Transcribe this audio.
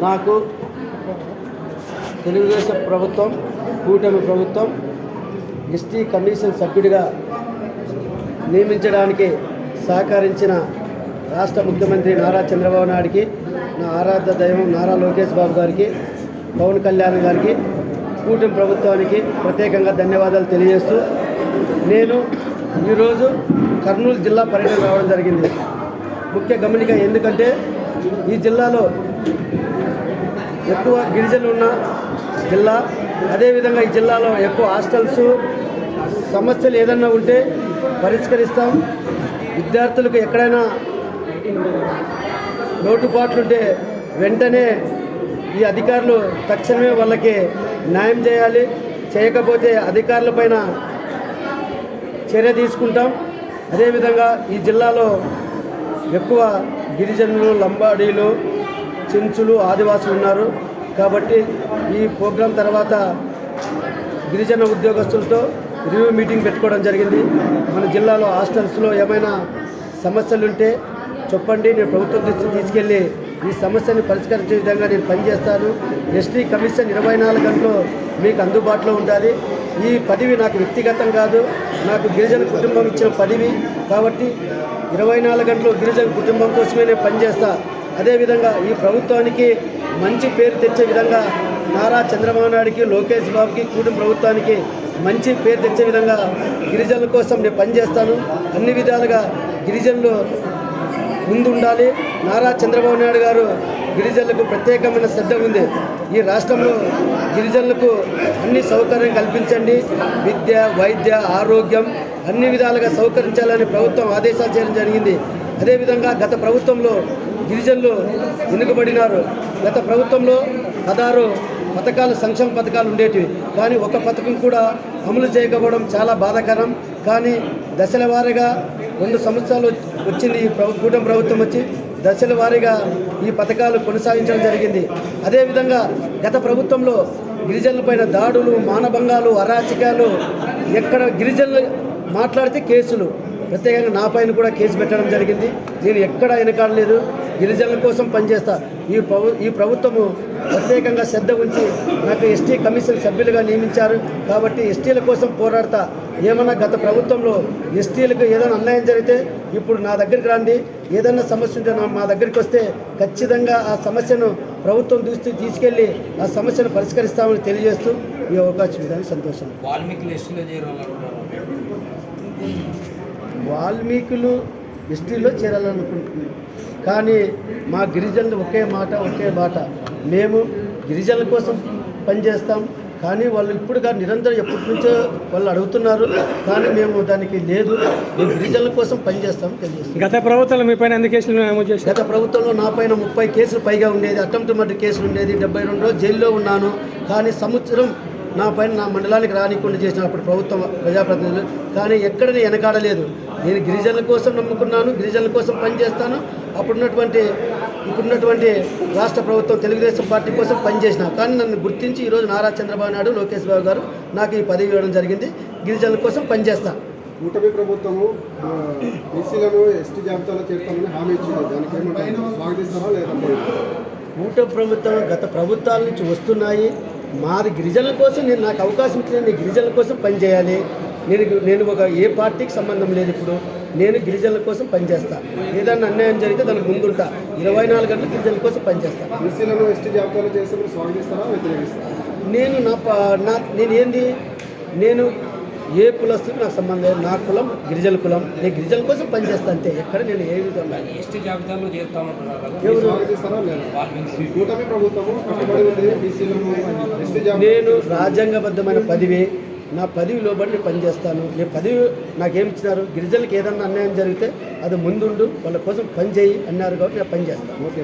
నాకు తెలుగుదేశం ప్రభుత్వం, కూటమి ప్రభుత్వం ఎస్టీ కమిషన్ సభ్యుడిగా నియమించడానికి సహకరించిన రాష్ట్ర ముఖ్యమంత్రి నారా చంద్రబాబు నాయుడికి, నా ఆరాధ్య దైవం నారా లోకేష్ బాబు గారికి, పవన్ కళ్యాణ్ గారికి, కూటమి ప్రభుత్వానికి ప్రత్యేకంగా ధన్యవాదాలు తెలియజేస్తూ, నేను ఈరోజు కర్నూలు జిల్లా పర్యటన రావడం జరిగింది. ముఖ్య గమనిక ఎందుకంటే ఈ జిల్లాలో ఎక్కువ గిరిజనులు ఉన్న జిల్లా, అదేవిధంగా ఈ జిల్లాలో ఎక్కువ హాస్టల్స్ సమస్యలు ఏదన్నా ఉంటే పరిష్కరిస్తాం. విద్యార్థులకు ఎక్కడైనా లోటుపాట్లుంటే వెంటనే ఈ అధికారులు తక్షణమే వాళ్ళకి న్యాయం చేయాలి. చేయకపోతే అధికారులపైన చర్య తీసుకుంటాం. అదేవిధంగా ఈ జిల్లాలో ఎక్కువ గిరిజనులు, లంబాడీలు, చెంచులు, ఆదివాసులు ఉన్నారు. కాబట్టి ఈ ప్రోగ్రాం తర్వాత గిరిజన ఉద్యోగస్తులతో రివ్యూ మీటింగ్ పెట్టుకోవడం జరిగింది. మన జిల్లాలో హాస్టల్స్లో ఏమైనా సమస్యలుంటే చెప్పండి, నేను ప్రభుత్వం దృష్టికి తీసుకెళ్ళి ఈ సమస్యని పరిష్కరించే విధంగా నేను పనిచేస్తాను. ఎస్టీ కమిషన్ 24 గంటలు మీకు అందుబాటులో ఉండాలి. ఈ పదవి నాకు వ్యక్తిగతం కాదు, నాకు గిరిజన కుటుంబం ఇచ్చిన పదవి. కాబట్టి 24 గంటలు గిరిజన కుటుంబం కోసమే నేను పనిచేస్తా. అదేవిధంగా ఈ ప్రభుత్వానికి మంచి పేరు తెచ్చే విధంగా నారా చంద్రబాబు నాయుడికి, లోకేష్ బాబుకి, కూటమి ప్రభుత్వానికి మంచి పేరు తెచ్చే విధంగా గిరిజనుల కోసం నేను పనిచేస్తాను. అన్ని విధాలుగా గిరిజనులు ముందు ఉండాలి. నారా చంద్రబాబు నాయుడు గారు గిరిజనులకు ప్రత్యేకమైన శ్రద్ధ ఉంది. ఈ రాష్ట్రంలో గిరిజనులకు అన్ని సౌకర్యం కల్పించండి, విద్య, వైద్య, ఆరోగ్యం అన్ని విధాలుగా సౌకరించాలని ప్రభుత్వం ఆదేశాలు చేయడం జరిగింది. అదేవిధంగా గత ప్రభుత్వంలో గిరిజనులు వెనుకబడినారు. గత ప్రభుత్వంలో 16 పథకాలు, సంక్షేమ పథకాలు ఉండేటివి, కానీ ఒక పథకం కూడా అమలు చేయకపోవడం చాలా బాధాకరం. కానీ దశల వారీగా 2 సంవత్సరాలు వచ్చింది ఈ కూటమి ప్రభుత్వం వచ్చి, దశల వారీగా ఈ పథకాలు కొనసాగించడం జరిగింది. అదేవిధంగా గత ప్రభుత్వంలో గిరిజనులపైన దాడులు, మానభంగాలు, అరాచకాలు, ఎక్కడ గిరిజనులు మాట్లాడితే కేసులు, ప్రత్యేకంగా నా పైన కూడా కేసు పెట్టడం జరిగింది. నేను ఎక్కడ వెనకాడలేదు, గిరిజనుల కోసం పనిచేస్తా. ఈ ప్రభుత్వము ప్రత్యేకంగా శ్రద్ధ ఉంచి నాకు ఎస్టీ కమిషన్ సభ్యులుగా నియమించారు. కాబట్టి ఎస్టీల కోసం పోరాడతా. ఏమన్నా గత ప్రభుత్వంలో ఎస్టీలకు ఏదైనా అన్యాయం జరిగితే ఇప్పుడు నా దగ్గరికి రండి, ఏదైనా సమస్య ఉంటే మా దగ్గరికి వస్తే ఖచ్చితంగా ఆ సమస్యను ప్రభుత్వం దృష్టికి తీసుకెళ్ళి ఆ సమస్యను పరిష్కరిస్తామని తెలియజేస్తూ ఈ అవకాశం ఇవ్వడానికి సంతోషం. వాల్మీకులు ఎస్టీలో చేరాలనుకుంటున్నాం, కానీ మా గిరిజనులు ఒకే మాట, ఒకే బాట. మేము గిరిజనుల కోసం పనిచేస్తాం. కానీ వాళ్ళు ఇప్పుడు కాదు, నిరంతరం ఎప్పటి నుంచో వాళ్ళు అడుగుతున్నారు, కానీ మేము దానికి లేదు, మేము గిరిజనుల కోసం పనిచేస్తాం తెలియజేస్తాం. గత ప్రభుత్వంలో మీ పైన ఎన్ని కేసులు నమోదు చేశారు? గత ప్రభుత్వంలో నా పైన 30 కేసులు పైగా ఉండేది, అటెంప్ట్ మర్డర్ కేసులు ఉండేది. 72 రోజులు జైల్లో ఉన్నాను. కానీ సంవత్సరం నా పైన నా మండలానికి రానికుండా చేసిన అప్పుడు ప్రభుత్వం, ప్రజాప్రతినిధులు. కానీ ఎక్కడ నేను వెనకాడలేదు. నేను గిరిజనుల కోసం నమ్ముకున్నాను, గిరిజనుల కోసం పనిచేస్తాను. ఇప్పుడున్నటువంటి రాష్ట్ర ప్రభుత్వం తెలుగుదేశం పార్టీ కోసం పనిచేసిన, కానీ నన్ను గుర్తించి ఈరోజు నారా చంద్రబాబు నాయుడు, లోకేష్ బాబు గారు నాకు ఈ పదవి ఇవ్వడం జరిగింది. గిరిజనుల కోసం పనిచేస్తాను. కూటమి ప్రభుత్వము ఎస్సీలను ఎస్టీ జాబితాలో చేస్తామని హామీ ఇచ్చింది, దానికి స్వాగతిస్తారా లేదంటే? కూటమి ప్రభుత్వం గత ప్రభుత్వాల నుంచి వస్తున్నాయి. మాది గిరిజనుల కోసం నాకు అవకాశం ఇచ్చిన నేను గిరిజనుల కోసం పనిచేయాలి. నేను ఒక ఏ పార్టీకి సంబంధం లేదు. ఇప్పుడు నేను గిరిజనుల కోసం పనిచేస్తా. ఏదైనా అన్యాయం జరిగితే దానికి ముందుంటా. 24 గంటలు గిరిజనుల కోసం పనిచేస్తా. ఎస్సీలను ఎస్టీ జాబితాలో చేస్తే స్వాగతిస్తారా వ్యతిరేకిస్తారా? నేను ఏ కులస్తులకు నాకు సంబంధం లేదు. నా కులం గిరిజన కులం. నేను గిరిజనుల కోసం పనిచేస్తా అంతే. ఎక్కడ నేను ఏ విధంగా ఎస్టీ జాబితాలో నేను రాజ్యాంగబద్ధమైన పదవి, నా పదవి లోబడి పనిచేస్తాను. నేను పదవి నాకేమి ఇచ్చినారు, గిరిజనులకు ఏదన్నా అన్యాయం జరిగితే అది ముందుండు, వాళ్ళ కోసం పని చేయి అన్నారు కాబట్టి నేను పనిచేస్తాను. ఓకే.